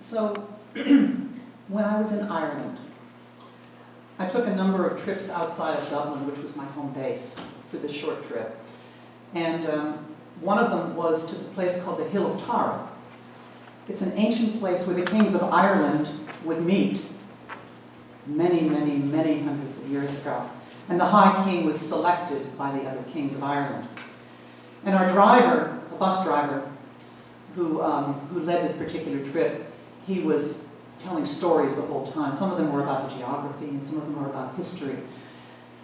So, when I was in Ireland, I took a number of trips outside of Dublin, which was my home base, for this short trip. And one of them was to the place called the Hill of Tara. It's an ancient place where the kings of Ireland would meet many, many, many hundreds of years ago. And the High King was selected by the other kings of Ireland. And our driver, a bus driver, who led this particular trip, he was telling stories the whole time. Some of them were about the geography and some of them were about history.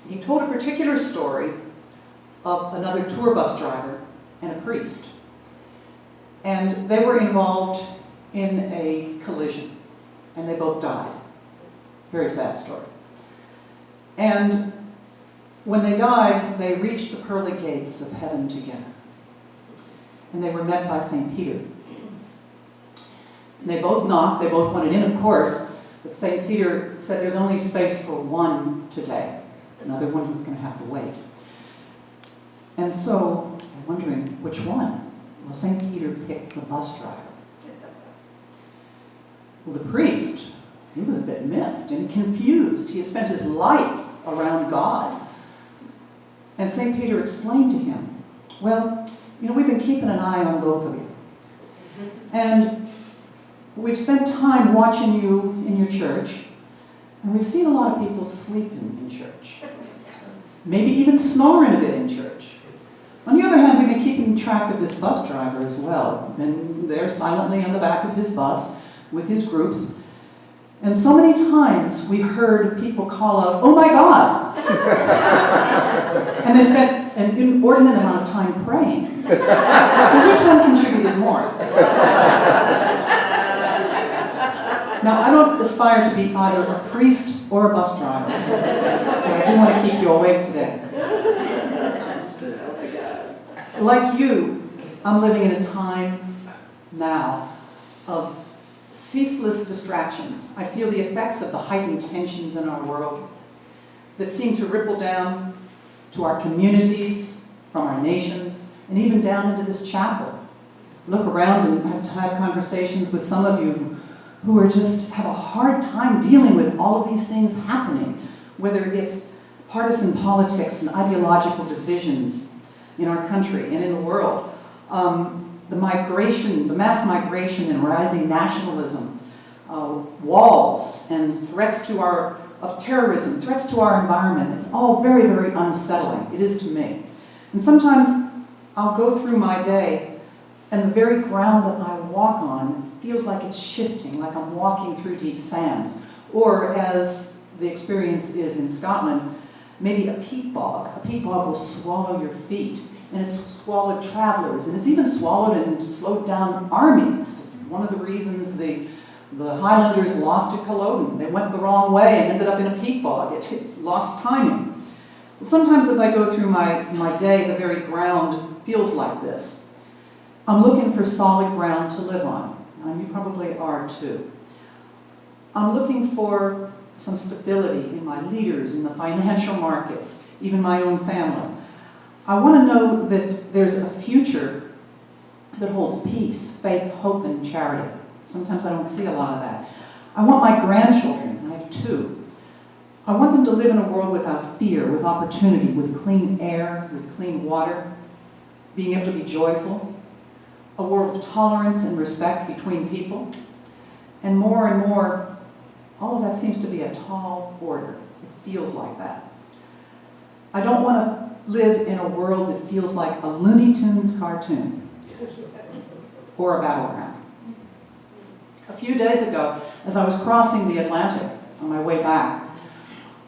And he told a particular story of another tour bus driver and a priest. And they were involved in a collision, and they both died. Very sad story. And when they died, they reached the pearly gates of heaven together. And they were met by St. Peter. And they both knocked, they both wanted in, of course, but St. Peter said there's only space for one today, another one who's going to have to wait. And so, I'm wondering, which one? Well, St. Peter picked the bus driver. Well, the priest, he was a bit miffed and confused. He had spent his life around God. And St. Peter explained to him, well, you know, we've been keeping an eye on both of you. And we've spent time watching you in your church, and we've seen a lot of people sleeping in church. Maybe even snoring a bit in church. On the other hand, we've been keeping track of this bus driver as well. And they're silently on the back of his bus with his groups. And so many times we heard people call out, "Oh my God!" And they spent an inordinate amount of time praying. So which one contributed more? Now, I don't aspire to be either a priest or a bus driver, but I do want to keep you awake today. Like you, I'm living in a time now of ceaseless distractions. I feel the effects of the heightened tensions in our world that seem to ripple down to our communities, from our nations, and even down into this chapel. Look around, and I've had conversations with some of you who are just have a hard time dealing with all of these things happening, whether it's partisan politics and ideological divisions in our country and in the world, the migration, the mass migration and rising nationalism, walls and threats of terrorism, threats to our environment. It's all very, very unsettling. It is to me. And sometimes I'll go through my day and the very ground that I walk on feels like it's shifting, like I'm walking through deep sands. Or as the experience is in Scotland, maybe a peat bog. A peat bog will swallow your feet. And it's swallowed travelers, and it's even swallowed and slowed down armies. It's one of the reasons the Highlanders lost at Culloden. They went the wrong way and ended up in a peat bog. It lost timing. Sometimes as I go through my day, the very ground feels like this. I'm looking for solid ground to live on, and you probably are too. I'm looking for some stability in my leaders, in the financial markets, even my own family. I want to know that there's a future that holds peace, faith, hope, and charity. Sometimes I don't see a lot of that. I want my grandchildren, I have two. I want them to live in a world without fear, with opportunity, with clean air, with clean water, being able to be joyful, a world of tolerance and respect between people. And more, all of that seems to be a tall order. It feels like that. I don't want to live in a world that feels like a Looney Tunes cartoon or a battleground. A few days ago, as I was crossing the Atlantic on my way back,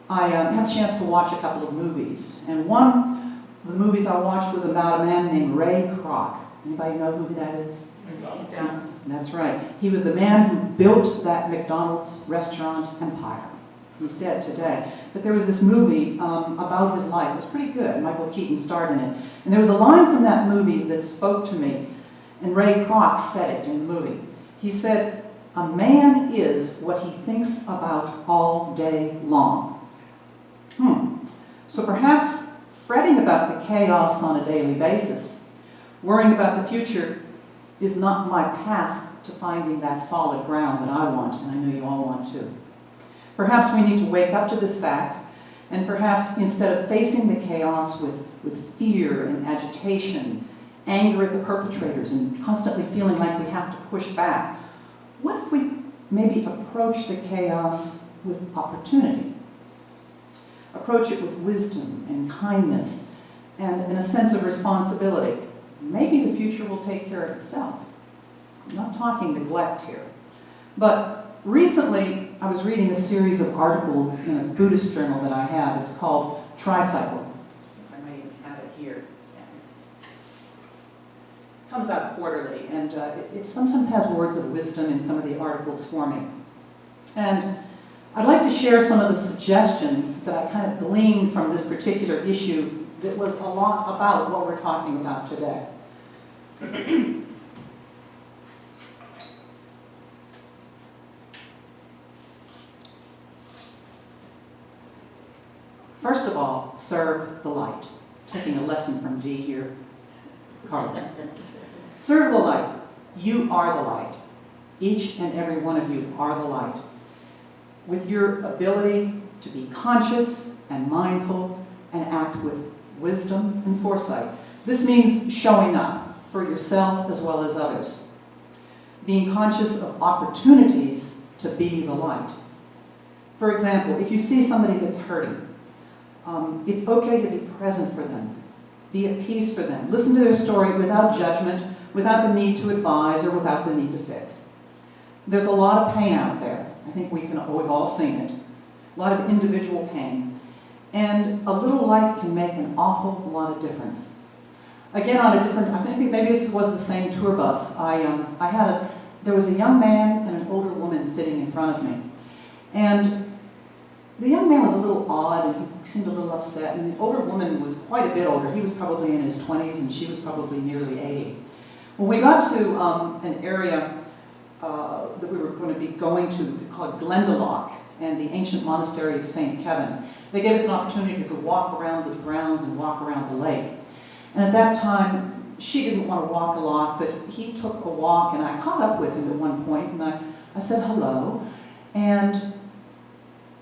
I had a chance to watch a couple of movies. And one of the movies I watched was about a man named Ray Kroc. Anybody know who that is? McDonald's. That's right. He was the man who built that McDonald's restaurant empire. He's dead today. But there was this movie about his life. It was pretty good. Michael Keaton starred in it. And there was a line from that movie that spoke to me. And Ray Kroc said it in the movie. He said, "A man is what he thinks about all day long." So perhaps fretting about the chaos on a daily basis, worrying about the future, is not my path to finding that solid ground that I want, and I know you all want too. Perhaps we need to wake up to this fact, and perhaps instead of facing the chaos with fear and agitation, anger at the perpetrators, and constantly feeling like we have to push back, what if we maybe approach the chaos with opportunity? Approach it with wisdom and kindness and a sense of responsibility. Maybe the future will take care of itself. I'm not talking neglect here. But recently, I was reading a series of articles in a Buddhist journal that I have. It's called Tricycle. I might even have it here. It comes out quarterly, and it sometimes has words of wisdom in some of the articles for me. And I'd like to share some of the suggestions that I kind of gleaned from this particular issue that was a lot about what we're talking about today. First of all, serve the light. Taking a lesson from Dee here, Carlton. Serve the light. You are the light. Each and every one of you are the light. With your ability to be conscious and mindful and act with wisdom and foresight. This means showing up for yourself as well as others. Being conscious of opportunities to be the light. For example, if you see somebody that's hurting, it's okay to be present for them. Be at peace for them. Listen to their story without judgment, without the need to advise, or without the need to fix. There's a lot of pain out there. I think we've all seen it. A lot of individual pain. And a little light can make an awful lot of difference. Again, on a different, I think maybe this was the same tour bus. There was a young man and an older woman sitting in front of me. And the young man was a little odd, and he seemed a little upset, and the older woman was quite a bit older. He was probably in his 20s, and she was probably nearly 80. When we got to an area that we were going to be going to called Glendalough, and the ancient monastery of St. Kevin, they gave us an opportunity to walk around the grounds and walk around the lake. And at that time, she didn't want to walk a lot, but he took a walk, and I caught up with him at one point, and I said hello, and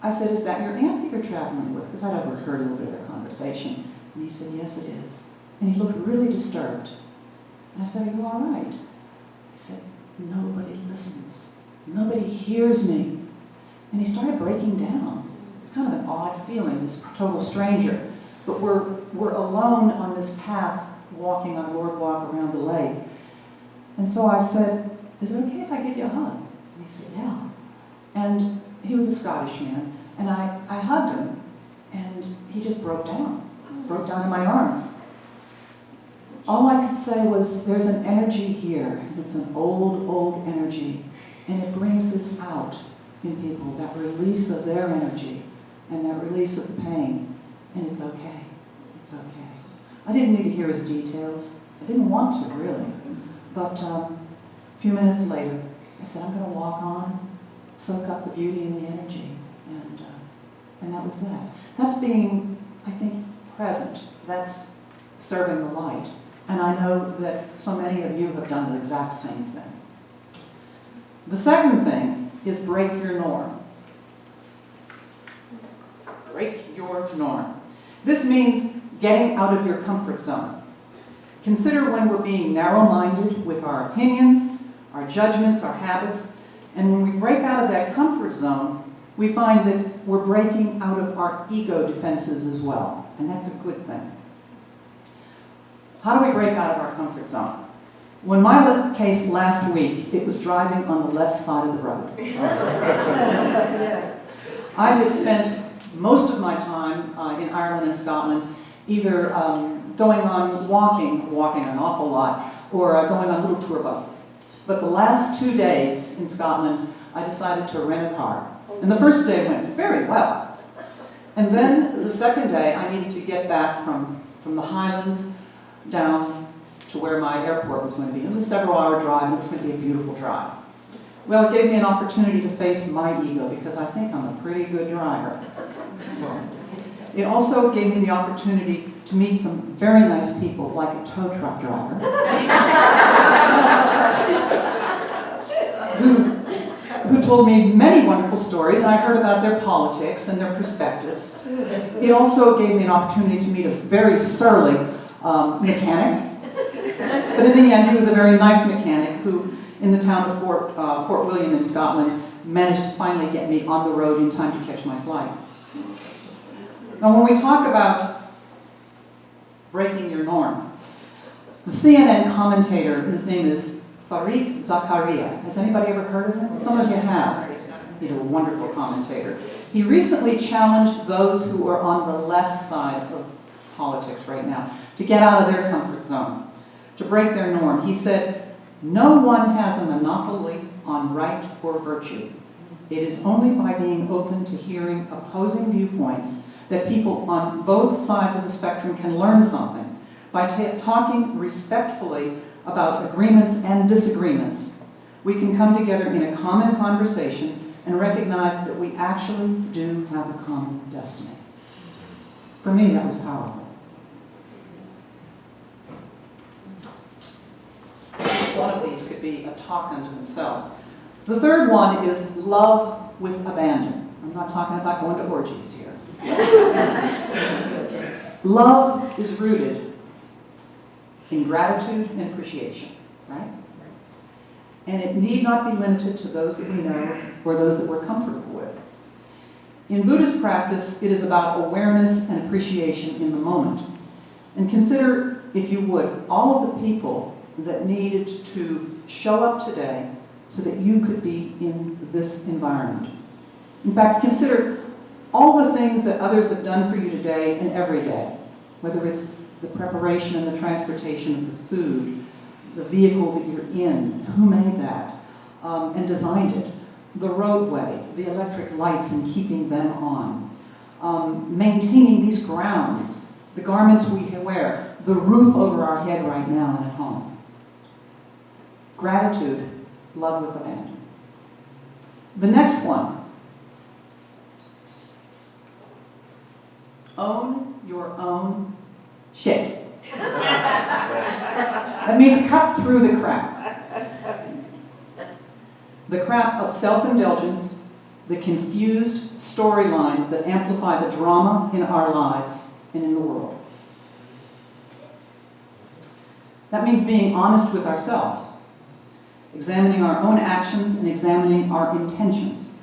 I said, "Is that your aunt that you're traveling with?" Because I'd overheard a little bit of their conversation. And he said, "Yes, it is." And he looked really disturbed. And I said, "Are you all right?" He said, "Nobody listens. Nobody hears me." And he started breaking down. It's kind of an odd feeling, this total stranger. But we're alone on this path, walking on a boardwalk around the lake. And so I said, "Is it okay if I give you a hug?" And he said, "Yeah." And he was a Scottish man, and I hugged him, and he just broke down in my arms. All I could say was, there's an energy here. It's an old, old energy, and it brings this out in people, that release of their energy and that release of the pain, and it's okay. It's okay. I didn't need to hear his details. I didn't want to, really. But a few minutes later, I said, "I'm going to walk on, soak up the beauty and the energy," and that was that. That's being, I think, present. That's serving the light. And I know that so many of you have done the exact same thing. The second thing is break your norm. Break your norm. This means getting out of your comfort zone. Consider when we're being narrow-minded with our opinions, our judgments, our habits, and when we break out of that comfort zone, we find that we're breaking out of our ego defenses as well, and that's a good thing. How do we break out of our comfort zone? When my case last week, it was driving on the left side of the road. I had spent most of my time in Ireland and Scotland either going on walking an awful lot, or going on little tour buses. But the last 2 days in Scotland, I decided to rent a car. And the first day went very well. And then the second day, I needed to get back from the Highlands down to where my airport was going to be. It was a several-hour drive, and it was going to be a beautiful drive. Well, it gave me an opportunity to face my ego, because I think I'm a pretty good driver. It also gave me the opportunity to meet some very nice people, like a tow truck driver. told me many wonderful stories, and I heard about their politics and their perspectives. It also gave me an opportunity to meet a very surly mechanic. But in the end, he was a very nice mechanic who, in the town of Fort William in Scotland, managed to finally get me on the road in time to catch my flight. Now, when we talk about breaking your norm, the CNN commentator, his name is Fareed Zakaria. Has anybody ever heard of him? Some of you have. He's a wonderful commentator. He recently challenged those who are on the left side of politics right now to get out of their comfort zone, to break their norm. He said, "No one has a monopoly on right or virtue. It is only by being open to hearing opposing viewpoints that people on both sides of the spectrum can learn something. By talking respectfully about agreements and disagreements, we can come together in a common conversation and recognize that we actually do have a common destiny." For me, that was powerful. One of these could be a talk unto themselves. The third one is love with abandon. I'm not talking about going to orgies here. Love is rooted in gratitude and appreciation, right? And it need not be limited to those that we know or those that we're comfortable with. In Buddhist practice, it is about awareness and appreciation in the moment. And consider, if you would, all of the people that needed to show up today so that you could be in this environment. In fact, consider all the things that others have done for you today and every day, whether it's the preparation and the transportation of the food, the vehicle that you're in, who made that and designed it, the roadway, the electric lights and keeping them on, maintaining these grounds, the garments we wear, the roof over our head right now and at home. Gratitude, love with abandon. The next one, own your own shit. That means cut through the crap. The crap of self-indulgence, the confused storylines that amplify the drama in our lives and in the world. That means being honest with ourselves, examining our own actions and examining our intentions.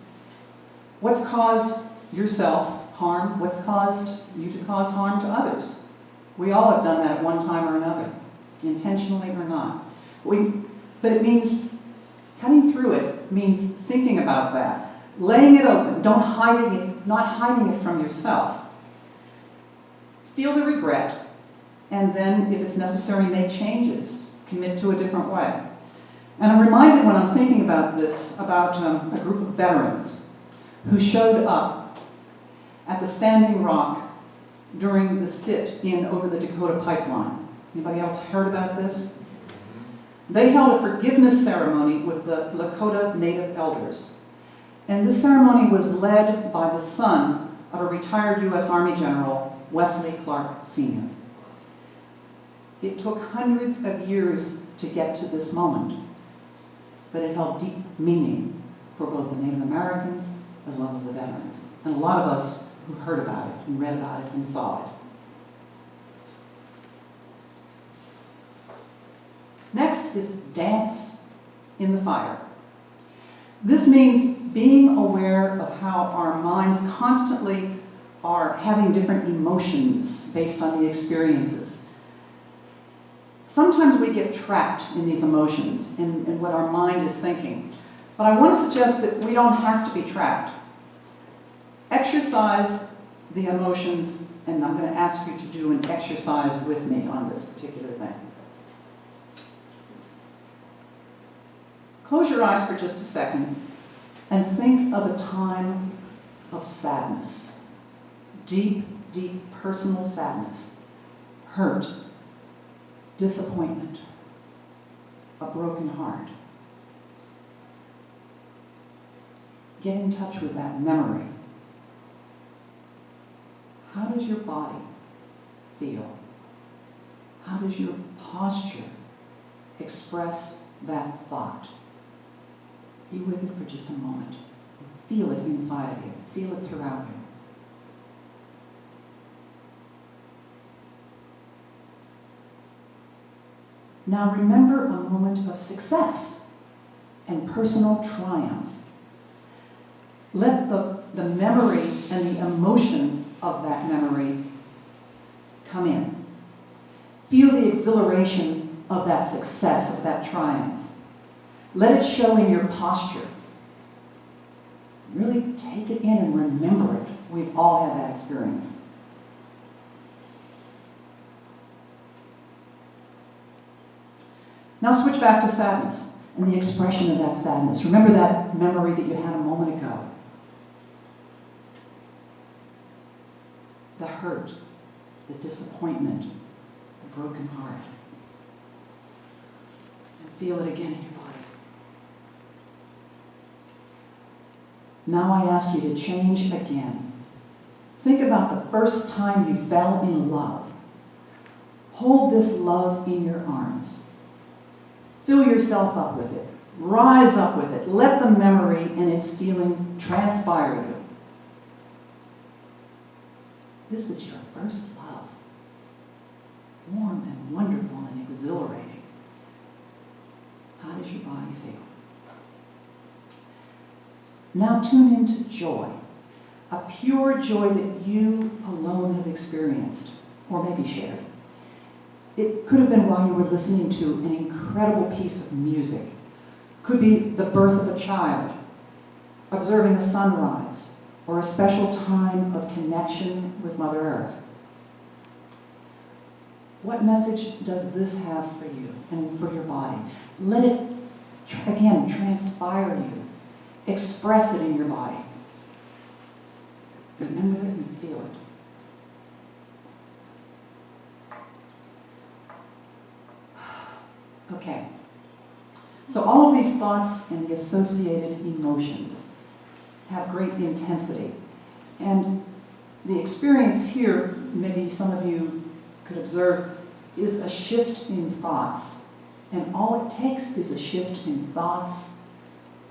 What's caused yourself harm? What's caused you to cause harm to others? We all have done that at one time or another, intentionally or not. But it means cutting through it means thinking about that, laying it open, not hiding it from yourself. Feel the regret, and then, if it's necessary, make changes, commit to a different way. And I'm reminded when I'm thinking about this, about a group of veterans who showed up at the Standing Rock during the sit-in over the Dakota Pipeline. Anybody else heard about this? They held a forgiveness ceremony with the Lakota Native elders. And this ceremony was led by the son of a retired U.S. Army General, Wesley Clark Sr. It took hundreds of years to get to this moment, but it held deep meaning for both the Native Americans as well as the veterans, and a lot of us who heard about it and read about it and saw it. Next is dance in the fire. This means being aware of how our minds constantly are having different emotions based on the experiences. Sometimes we get trapped in these emotions, in what our mind is thinking. But I want to suggest that we don't have to be trapped. Exercise the emotions, and I'm going to ask you to do an exercise with me on this particular thing. Close your eyes for just a second and think of a time of sadness. Deep, deep personal sadness. Hurt. Disappointment. A broken heart. Get in touch with that memory. How does your body feel? How does your posture express that thought? Be with it for just a moment. Feel it inside of you. Feel it throughout you. Now remember a moment of success and personal triumph. Let the memory and the emotion of that memory come in. Feel the exhilaration of that success, of that triumph. Let it show in your posture. Really take it in and remember it. We've all had that experience. Now switch back to sadness and the expression of that sadness. Remember that memory that you had a moment ago. The hurt, the disappointment, the broken heart. And feel it again in your body. Now I ask you to change again. Think about the first time you fell in love. Hold this love in your arms. Fill yourself up with it. Rise up with it. Let the memory and its feeling transpire you. This is your first love. Warm and wonderful and exhilarating. How does your body feel? Now tune into joy. A pure joy that you alone have experienced, or maybe shared. It could have been while you were listening to an incredible piece of music. Could be the birth of a child, observing a sunrise, or a special time of connection with Mother Earth. What message does this have for you and for your body? Let it, again, transpire you. Express it in your body. Remember it and feel it. Okay, so all of these thoughts and the associated emotions have great intensity. And the experience here, maybe some of you could observe, is a shift in thoughts. And all it takes is a shift in thoughts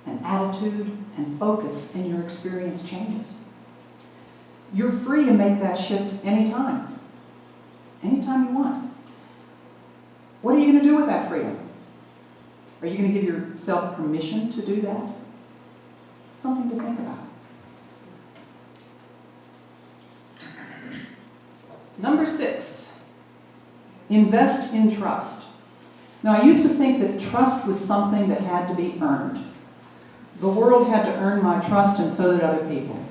and attitude and focus, and your experience changes. You're free to make that shift anytime you want. What are you going to do with that freedom? Are you going to give yourself permission to do that? Something to think about. Number 6, invest in trust. Now, I used to think that trust was something that had to be earned. The world had to earn my trust, and so did other people.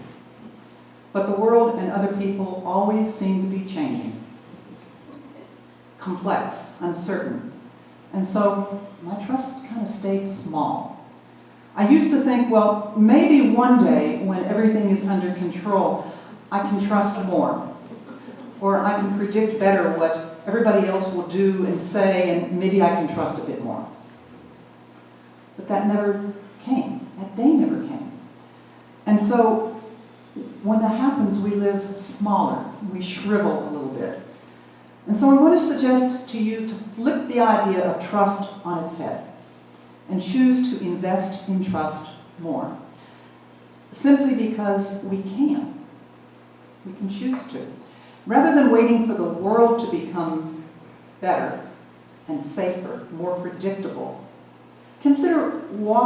But the world and other people always seem to be changing. Complex, uncertain. And so my trust kind of stayed small. I used to think, well, maybe one day when everything is under control, I can trust more. Or I can predict better what everybody else will do and say, and maybe I can trust a bit more. But that never came. That day never came. And so when that happens, we live smaller. We shrivel a little bit. And so I want to suggest to you to flip the idea of trust on its head and choose to invest in trust more. Simply because we can. We can choose to. Rather than waiting for the world to become better and safer, more predictable, consider walking